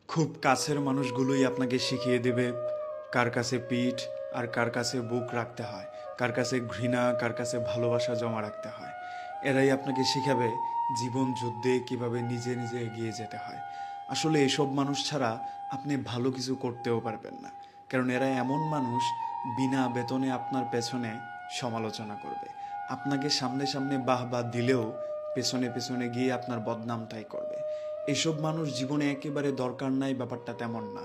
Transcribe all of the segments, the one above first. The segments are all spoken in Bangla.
খুব কাছের মানুষগুলোই আপনাকে শিখিয়ে দেবে কার কাছে পিঠ আর কার কাছে বুক রাখতে হয়, কার কাছে ঘৃণা, কার কাছে ভালোবাসা জমা রাখতে হয়। এরাই আপনাকে শিখাবে জীবন যুদ্ধে কিভাবে নিজে নিজে এগিয়ে যেতে হয়। আসলে এসব মানুষ ছাড়া আপনি ভালো কিছু করতেও পারবেন না, কারণ এরা এমন মানুষ বিনা বেতনে আপনার পেছনে সমালোচনা করবে। আপনাকে সামনে সামনে বাহবা দিলেও পেছনে পেছনে গিয়ে আপনার বদনামটাই করবে। এসব মানুষ জীবনে একেবারে দরকার নাই, ব্যাপারটা তেমন না।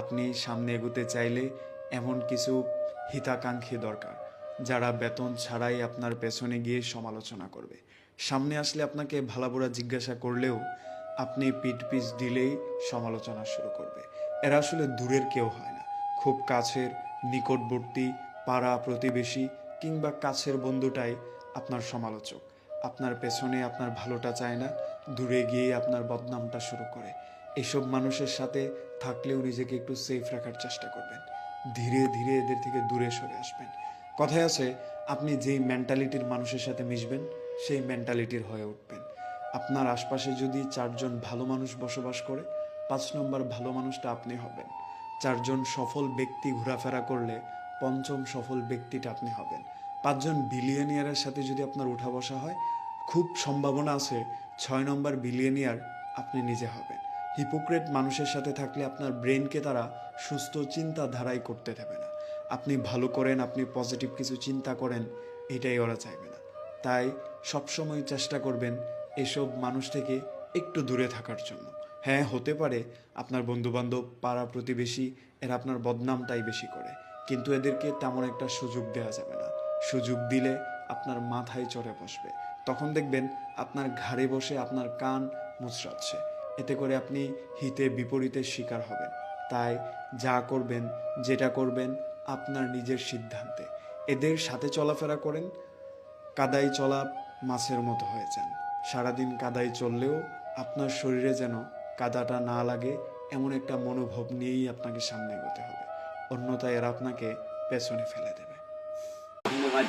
আপনি সামনে এগোতে চাইলে এমন কিছু হিতাকাঙ্ক্ষী দরকার, যারা বেতন ছাড়াই আপনার পেছনে গিয়ে সমালোচনা করবে। সামনে আসলে আপনাকে ভালাবোরা জিজ্ঞাসা করলেও আপনি পিঠ পিছ দিলেই সমালোচনা শুরু করবে। এরা আসলে দূরের কেউ হয় না, খুব কাছের, নিকটবর্তী, পাড়া প্রতিবেশী কিংবা কাছের বন্ধুটাই আপনার সমালোচক। আপনার পেছনে আপনার ভালোটা চায় না, দূরে গিয়ে আপনার বদনামটা শুরু করে। এসব মানুষের সাথে থাকলেও নিজেকে একটু সেফ রাখার চেষ্টা করবেন। ধীরে ধীরে এদের থেকে দূরে সরে আসবেন। কথায় আছে, আপনি যেই মেন্টালিটির মানুষের সাথে মিশবেন সেই মেন্টালিটির হয়ে উঠবেন। আপনার আশপাশে যদি 4 জন ভালো মানুষ বসবাস করে, 5 নম্বর ভালো মানুষটা আপনি হবেন। 4 জন সফল ব্যক্তি ঘোরাফেরা করলে 5ম সফল ব্যক্তিটা আপনি হবেন। 5 জন বিলিয়নিয়ারের সাথে যদি আপনার উঠা বসা হয়, খুব সম্ভাবনা আছে 6 নম্বর বিলিয়নিয়ার আপনি নিজে হবেন। হিপোক্রেট মানুষের সাথে থাকলে আপনার ব্রেনকে তারা সুস্থ চিন্তাধারাই করতে দেবে না। আপনি ভালো করেন, আপনি পজিটিভ কিছু চিন্তা করেন, এটাই ওরা চাইবে না। তাই সবসময় চেষ্টা করবেন এসব মানুষ থেকে একটু দূরে থাকার জন্য। হ্যাঁ, হতে পারে আপনার বন্ধুবান্ধব, পাড়া প্রতিবেশী এরা আপনার বদনামটাই বেশি করে, কিন্তু এদেরকে তেমন একটা সুযোগ দেওয়া যাবে না। সুযোগ দিলে আপনার মাথায় চড়ে বসবে। তখন দেখবেন আপনার ঘাড়ে বসে আপনার কান মুচড়াচ্ছে। এতে করে আপনি হিতে বিপরীতের শিকার হবেন। তাই যা করবেন, যেটা করবেন আপনার নিজের সিদ্ধান্তে। এদের সাথে চলাফেরা করেন, কাদায় চলা মাছের মতো হয়ে যান। সারাদিন কাদায় চললেও আপনার শরীরে যেন কাদাটা না লাগে, এমন একটা মনোভাব নিয়েই আপনাকে সামনে এগোতে হবে। অন্যথায় এরা আপনাকে পেছনে ফেলে দেবে। ধন্যবাদ।